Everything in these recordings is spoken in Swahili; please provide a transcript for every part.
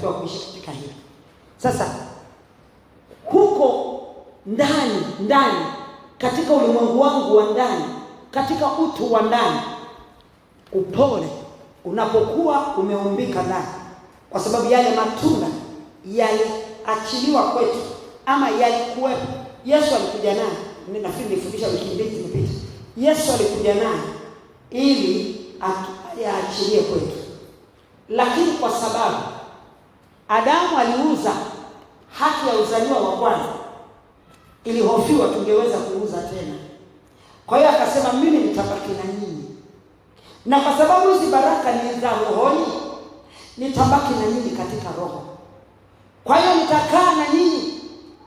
tunatakiwa kuishi katika hilo. Sasa huko ndani katika ulimwengu wangu wa ndani, katika utu wa ndani, upole unapokuwa umeumbika ndani, kwa sababu yale matunda yaliachiliwa kwetu ama yalikuwepo. Yesu alikuja naye, nafikiri nilifundisha wiki mbili zilizopita. Yesu alikuja naye ili ayaachilie kwetu, lakini kwa sababu Adamu aliuza haki ya uzaliwa wa kwanza, ilihofiwa tungeweza kuuza tena. Kwa hiyo akasema mimi nitabaki na nyinyi, na kwa sababu hizi baraka ni za rohoni, nitabaki na nyinyi katika roho. Kwa hiyo nitakaa na nyinyi,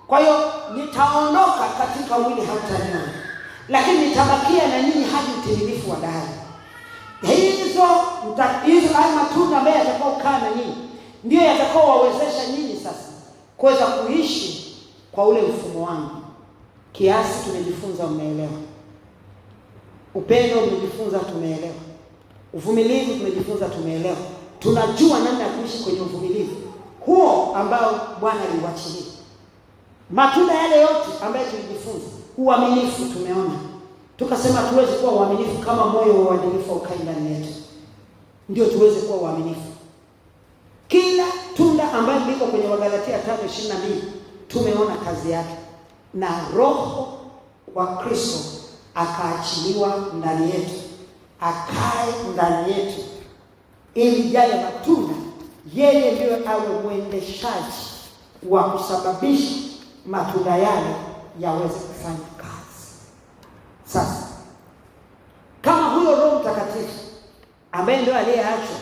kwa hiyo nitaondoka katika mwili hata nyama, lakini nitabakia na nyinyi hadi utimilifu wa dahari. Hizo haya matunda ambayo yatakaokaa na nyinyi ndio yatakaowawezesha nyinyi sasa kuweza kuishi kwa ule mfumo wangu. Kiasi tumejifunza, umeelewa. Upendo tumejifunza, tumeelewa. Uvumilivu tumejifunza, tumeelewa. Tunajua namna ya kuishi kwenye uvumilivu huo ambao Bwana aliuachilia. Matunda yale yote ambayo tulijifunza, uaminifu tumeona. Tukasema tuweze kuwa uaminifu kama moyo wa uadilifu ukae ndani yetu, ndio tuweze kuwa uaminifu. Kila tunda ambayo liko kwenye Wagalatia 5:22 tumeona kazi yake, na Roho wa Kristo akaachiliwa ndani yetu, akae ndani yetu, ili yale matunda yeye ndio awe mwendeshaji wa kusababisha matunda yale yaweze kufanya kazi. Sasa kama huyo Roho Mtakatifu ambaye ndio aliyeachwa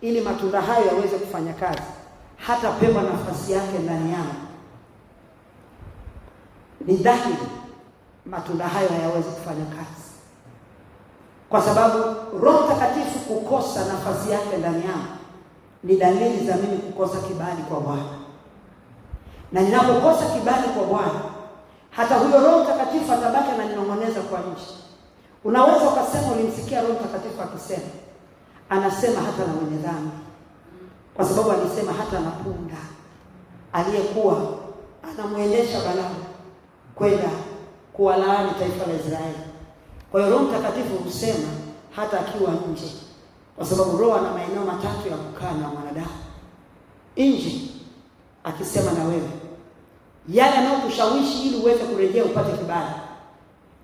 ili matunda hayo yaweze kufanya kazi, hata pewa nafasi yake ndani yao, ni dhahiri matunda hayo hayawezi kufanya kazi, kwa sababu Roho Mtakatifu kukosa nafasi yake ndani yao ni dalili za mimi kukosa kibali kwa Bwana. Na ninapokosa kibali kwa Bwana, hata huyo Roho Mtakatifu atabaki ananinong'oneza kwa nje. Unaweza ukasema ulimsikia Roho Mtakatifu akisema, anasema hata na mwenye dhambi, kwa sababu alisema hata na punda aliyekuwa anamwendesha Balaamu kwenda kuwalaani taifa la Israeli. Kwa hiyo Roho Mtakatifu husema hata akiwa nje, kwa sababu Roho ana maeneo matatu ya kukaa na mwanadamu. Nje akisema na wewe yale anayokushawishi ili uweze kurejea upate kibali.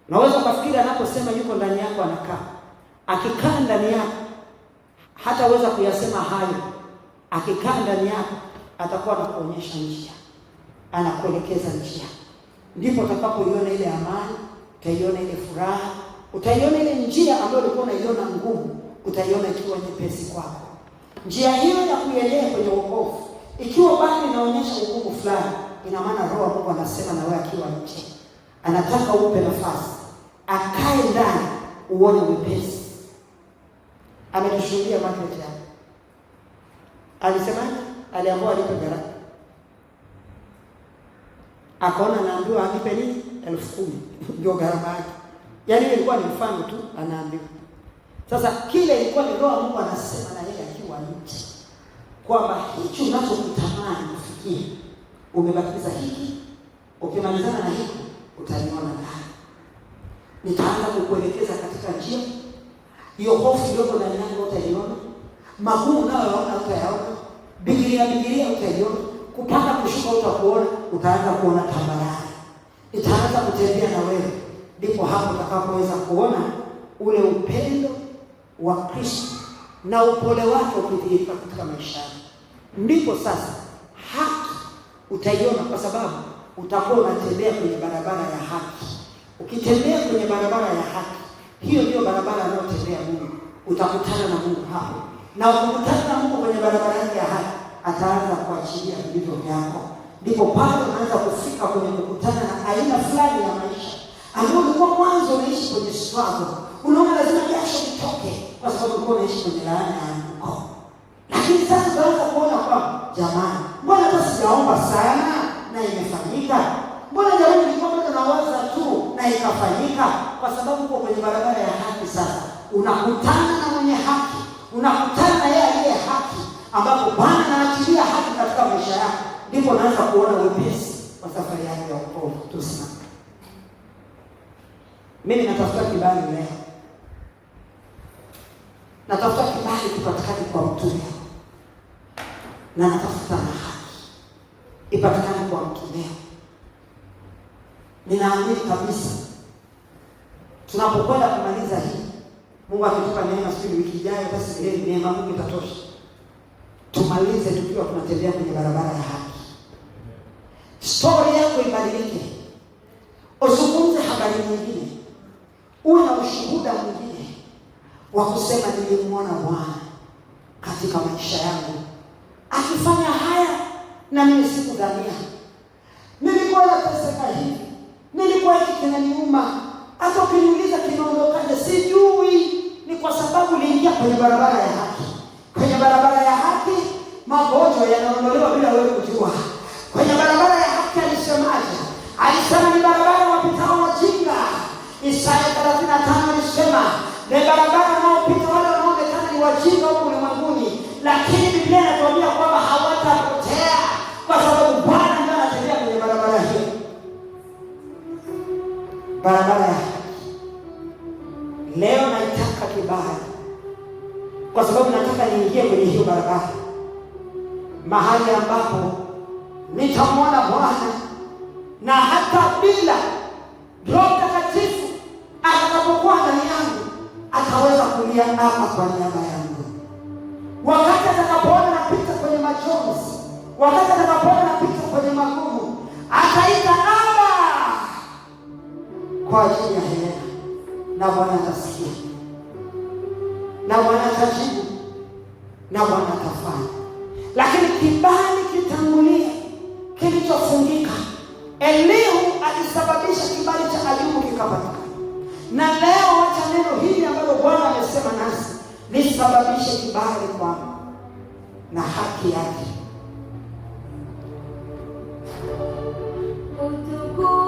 Naweza kufikiri anaposema yuko ndani yako anakaa. Akikaa ndani yako hataweza kuyasema hayo. Akikaa ndani yako atakuwa anakuonyesha njia, anakuelekeza njia. Ndipo utakapoiona ile amani, utaiona ile furaha, utaiona ile njia ambayo ulikuwa unaiona ngumu, utaiona ikiwa nyepesi kwako. Njia hiyo ya kuelekea kwenye wokovu ikiwa bado inaonyesha ugumu fulani, ina maana Roho wa Mungu anasema na wewe akiwa nje, anataka upe nafasi, akae ndani uone wepesi. Ametushuhudia Margaret hapa. Alisemaje? Aliambiwa alipe gharama. Akaona anaambiwa alipe nini? 10,000 ndio gharama yake. Yaani ilikuwa ni mfano tu anaambiwa. Sasa kile ilikuwa ni Roho wa Mungu anasema na yeye akiwa nje, kwamba hicho unachokitamani kufikia, umebakiza hiki, ukimalizana na hiki utaniona ndani. Nitaanza kukuelekeza katika njia. Hiyo hofu iliyoko ndani yako utaiona, magumu unayoona utayaona, bigiria utaiona, kupanda kushuka utakuona, utaanza kuona tambarare. Itaanza kutembea na wewe, ndipo hapo utakapoweza kuona ule upendo wa Kristo na upole wake ukidhihirika katika maisha yako. Ndipo sasa haki utaiona, kwa sababu utakuwa unatembea kwenye barabara ya haki. Ukitembea kwenye barabara ya haki, hiyo ndio barabara anayotembea Mungu. Utakutana na Mungu hapo, na ukikutana na Mungu kwenye barabara yake ya haki, ataanza kuachilia vilivyo vyako. Ndipo pale unaanza kufika kwenye kukutana na aina fulani ya maisha ambayo ulikuwa mwanzo unaishi kwenye struggle. Unaona lazima jasho litoke, kwa sababu ulikuwa unaishi kwenye laana ya Mungu. Lakini sasa unaanza kuona kwamba jamani, mbona hata sijaomba sana na imefanyika? Mbona jamani nilikuwa bado nawaza tu na ikafanyika? Kwa sababu uko kwenye barabara ya haki. Sasa unakutana na mwenye haki, unakutana na yeye aliye haki, ambapo Bwana anaachilia haki katika maisha yako, ndipo unaanza kuona wepesi wa safari yako ya wokovu. Tusimame. Mimi natafuta kibali leo. Natafuta kibali kipatikane kwa mtu leo. Na natafuta na haki ipatikane kwa mtu leo. Ninaamini kabisa tunapokwenda kumaliza hii, Mungu akitupa neema siku wiki ijayo, basi neema Mungu itatosha. Tumalize tukiwa tunatembea kwenye barabara ya haki. Story yako ibadilike. Uzungumze habari nyingine. Uwe na ushuhuda mwingine wa kusema nilimuona Bwana katika maisha yangu akifanya haya na mimi sikudhania. Nilikuwa nateseka hivi. Nilikuwa kinaniuma. Hata ukiniuliza kinaondokaje sijui. Ni kwa sababu niliingia kwenye barabara ya haki. Kwenye barabara ya haki magonjwa yanaondolewa bila wewe kujua. Kwenye barabara ya haki alisemaje? Alisema ni barabara wapitao wajinga. Isaya 35 alisema ni barabara wanaopita wale wanaoonekana ni wajinga huko ulimwenguni, lakini Biblia inatuambia kwamba hawatapotea kwa sababu Bwana ndiye anatembea kwenye barabara hiyo. Barabara ya haki. Leo naitaka kibali kwa sababu nataka niingie kwenye hiyo barabara, mahali ambapo nitamwona Bwana na hata bila Roho Mtakatifu atakapokuwa ndani yangu ataweza kulia ama kwa niaba yangu. Wakati atakapoona napita kwenye machozi, wakati atakapoona napita kwenye magumu, ataita Aba kwa ajili ya Helena, na Bwana atasikia, na Bwana atajibu, na Bwana atafanya. Lakini kibali kitangulia kilichofungika. Elihu alisababisha kibali cha Ayubu kikapatikana. Na leo acha neno hili ambalo Bwana amesema nasi lisababishe kibali kwangu na haki yake. Wow.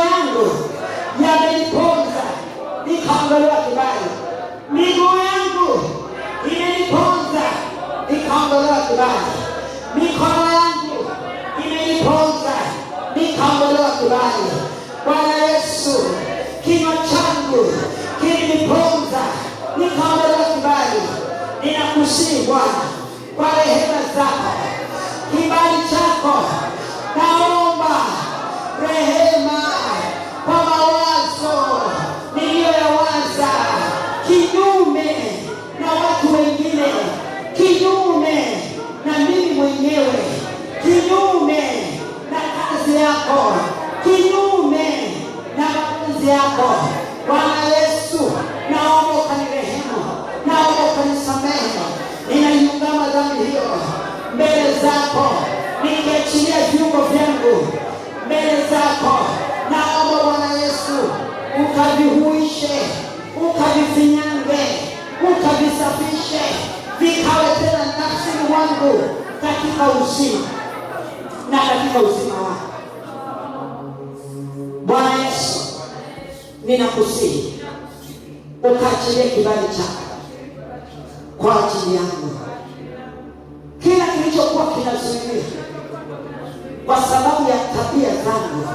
yangu yameniponza, nikaondolewa kibali. Miguu yangu imeniponza, nikaondolewa kibali. Mikono yangu imeniponza, nikaondolewa kibali. Bwana Yesu, kinywa changu kiliniponza, nikaondolewa kibali. Ninakusihi Bwana, kwa rehema zako, kibali chako, naomba rehema kwa mawazo niliyoyawaza kinyume na watu wengine, kinyume na mimi mwenyewe, kinyume na kazi yako, kinyume na mapenzi yako. Bwana Yesu, naomba ukanirehemu, naomba ukanisamehe. Ninaiungama dhambi hiyo mbele zako, nikiachilia viungo vyangu mbele zako. Naomba Bwana Yesu ukavihuishe, ukavifinyange, ukavisafishe, vikawe tena nafsini mwangu katika uzima na katika uzima wako. Bwana Yesu, ninakusihi ukaachilie kibali chako kwa ajili yangu. Kila kilichokuwa kinazuia kwa sababu ya tabia zangu,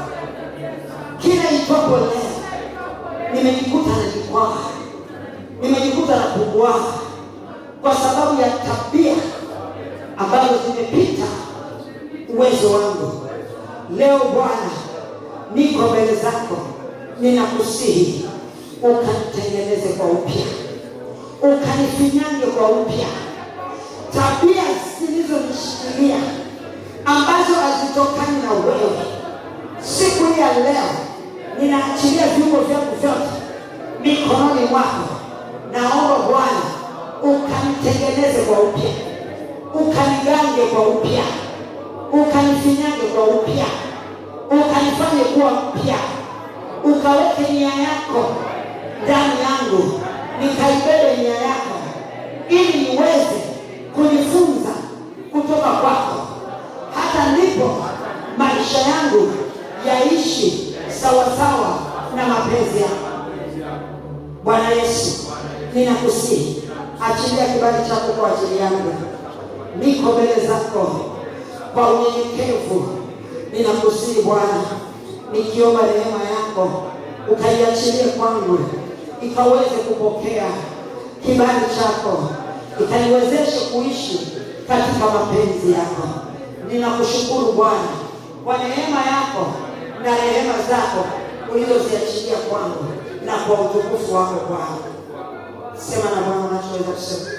kila itwapo leo nimejikuta najikwaa, nimejikuta napungua kwa sababu ya tabia ambazo zimepita uwezo wangu. Leo Bwana, niko mbele zako, ninakusihi ukanitengeneze kwa upya, ukanifinyange kwa upya. Tabia zilizonishikilia ambazo hazitokani na wewe, siku hii ya leo ninaachilia viungo vyangu vyote mikononi mwako. Naomba Bwana ukanitengeneze kwa upya, ukanigange kwa upya, ukanifinyange kwa upya, ukanifanye kuwa mpya, ukaweke nia yako ndani yangu, nikaibebe nia yako, ili niweze kujifunza kutoka kwako, hata ndipo maisha yangu yaishi sawasawa na mapenzi yako. Bwana Yesu, ninakusihi achilia kibali chako kwa ajili yangu. Niko mbele zako kwa unyenyekevu, ninakusihi Bwana, nikiomba rehema yako ukaiachilie kwangu, ikaweze kupokea kibali chako, ikaniwezeshe kuishi katika mapenzi yako. Ninakushukuru Bwana kwa neema yako na rehema zako ulizoziachilia kwangu na kwa utukufu wako Bwana. Sema na Bwana unachoweza kusema.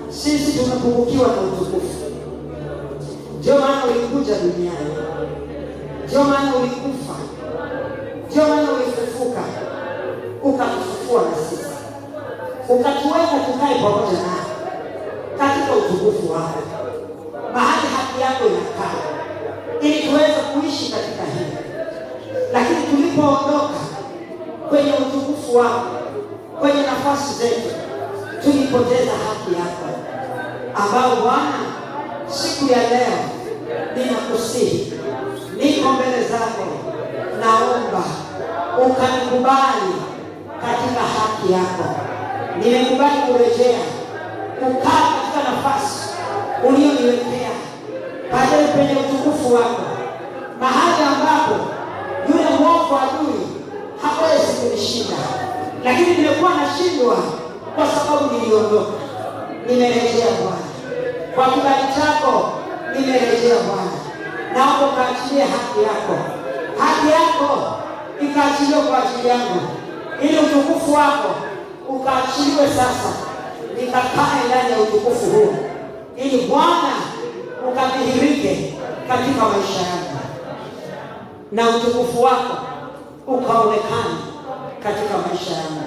Sisi tumepungukiwa na utukufu. Ndio maana ulikuja duniani, ndio maana ulikufa, ndio maana ulifufuka, ukatufufua na sisi, ukatuweka tukae pamoja nawe katika utukufu wako, mahali haki yako inakaa, ili tuweze kuishi katika hili. Lakini tulipoondoka kwenye utukufu wako, kwenye nafasi zetu, tulipoteza haki yako, ambao Bwana siku ya leo ninakusihi, niko mbele zako, naomba ukanikubali katika haki yako. Nimekubali kurejea kukaa katika nafasi ulioniwekea pale penye utukufu wako, mahali ambapo uovu adui hawezi kunishinda, lakini nimekuwa nashindwa kwa sababu niliondoka. Nimerejea Bwana, kwa kibali chako nimerejea Bwana. Naomba ukaachilie haki yako, haki yako ikaachiliwe kwa ajili yangu, ili utukufu wako ukaachiliwe sasa, nikakae ndani ya utukufu huu, ili Bwana ukadhihirike katika maisha yangu na utukufu wako ukaonekane katika maisha yangu.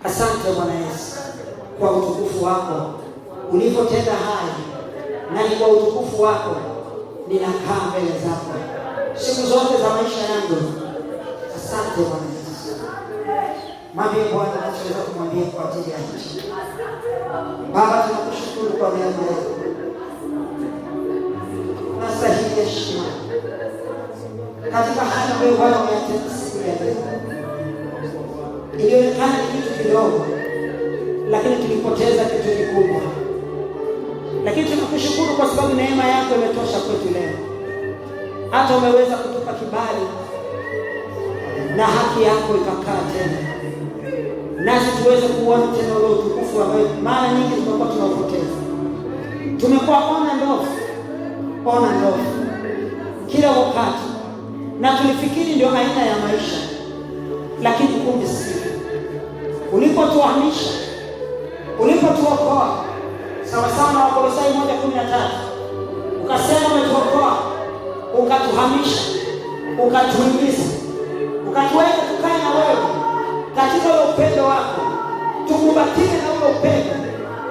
Asante Bwana Yesu kwa utukufu wako ulipotenda haya, na ni kwa utukufu wako ninakaa mbele zako siku zote za maisha yangu. Asante Bwana Yesu. Mwambie Bwana, nachoweza kumwambia kwa ajili ya hichi. Baba, tunakushukuru kwa neema yako, nastahili heshima katika hali ambayo Bwana umetenda siku ya leo. Ilionekana ni kitu kidogo, lakini tulipoteza kitu kikubwa. Lakini tunakushukuru kwa sababu neema yako imetosha kwetu leo. Hata umeweza kutupa kibali na haki yako ikakaa tena, nasi tuweze kuona tena ule utukufu ambao mara nyingi tumekuwa tunaupoteza. Tumekuwa on and off kila wakati, na tulifikiri ndio aina ya maisha, lakini kumbe si. Ulipotuhamisha, ulipotuokoa, sawa sawa na Wakolosai 1:13, ukasema umetuokoa, ukatuhamisha, ukatuingiza, ukatuweka tukae na wewe katika ule upendo wako, tukumbatie na ule upendo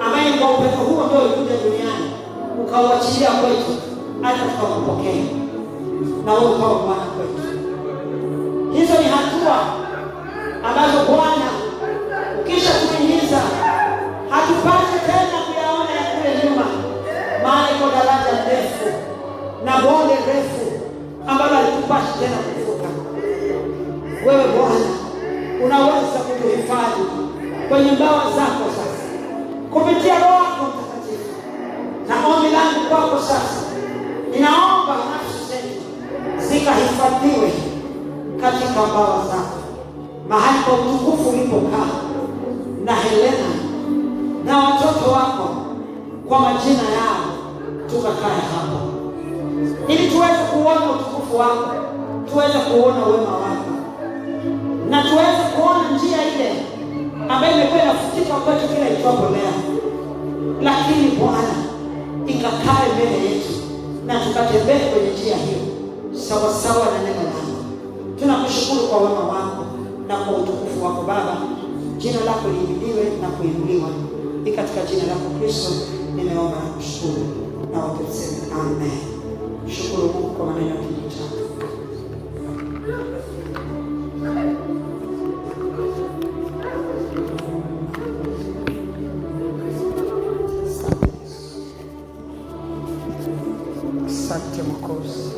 ambaye kwa upendo huo ndio ulikuja duniani, ukauachilia kwetu hata tukakupokea na wewe ukawa Bwana kwetu. Hizo ni hatua ambazo Bwana ukisha kuingiza hatupate tena kuyaona ya kule nyuma, maana iko daraja ndefu na bonde refu ambalo halitupasi tena kuvuka. Wewe Bwana unaweza kutuhifadhi kwenye mbawa zako sasa kupitia Roho yako Mtakatifu. Na ombi langu kwako sasa, ninaomba nafsi zetu zikahifadhiwe katika mbawa zako, mahali kwa utukufu ulipokaa na Helena na watoto wako kwa majina yao, tukakae hapo ili tuweze kuona utukufu wako, tuweze kuona wema wako, na tuweze kuona njia ile ambayo imekuwa inafutika kwetu kila itwapo leo, lakini Bwana ikakae mbele yetu na tukatembee kwenye njia hiyo sawa sawa na neno lako. Tunakushukuru kwa wema wako na kwa utukufu wako Baba. Jina lako lihimidiwe na kuinuliwa. Ni katika jina lako Kristo nimeomba na kushukuru, na wote tuseme amen. Shukuru Mungu kwa maneno ya kinywa chako. Asante Mwokozi.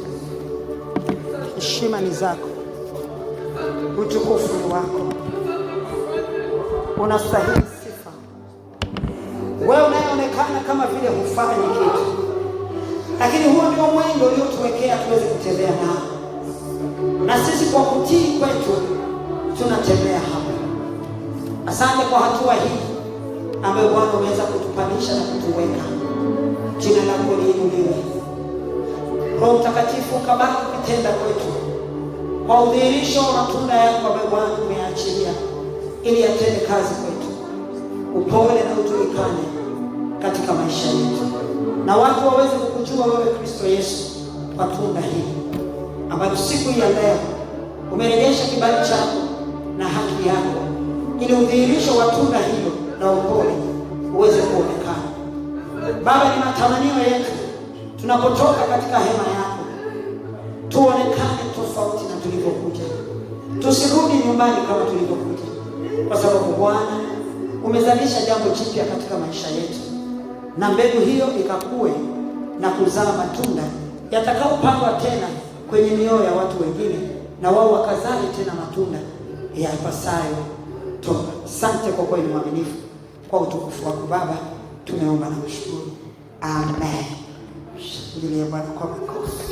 Heshima ni zako, utukufu ni wako, unastahili sifa. Wewe unayeonekana kama vile hufanyi kitu, lakini huo ndio mwendo uliotuwekea tuweze kutembea nao, na sisi kwa kutii kwetu tunatembea hapa. Asante kwa hatua hii ambayo Bwana umeweza kutupanisha na kutuweka. Jina lako liinuliwe. Roho Mtakatifu kabaki ukitenda kwetu kwa udhihirisho wa matunda yako ambayo Bwana umeachilia, ili yatende kazi kwetu, upole na utulikane katika maisha yetu, na watu waweze kukujua wewe Kristo Yesu kwa tunda hili ambayo siku ya leo umerejesha kibali chako na haki yako, ili udhihirisho wa tunda hilo na upole uweze kuonekana. Baba, ni matamanio yetu tunapotoka katika hema yako tuonekane tofauti na tulivyokuja, tusirudi nyumbani kama tulivyokuja, kwa sababu Bwana umezalisha jambo jipya katika maisha yetu, na mbegu hiyo ikakue na kuzaa matunda yatakayopandwa tena kwenye mioyo ya watu wengine, na wao wakazae tena matunda yapasayo toba. Asante kwa kuwa ni mwaminifu. Kwa utukufu wako Baba tumeomba na kushukuru. Amen. Shangilia Bwana kwa makofi.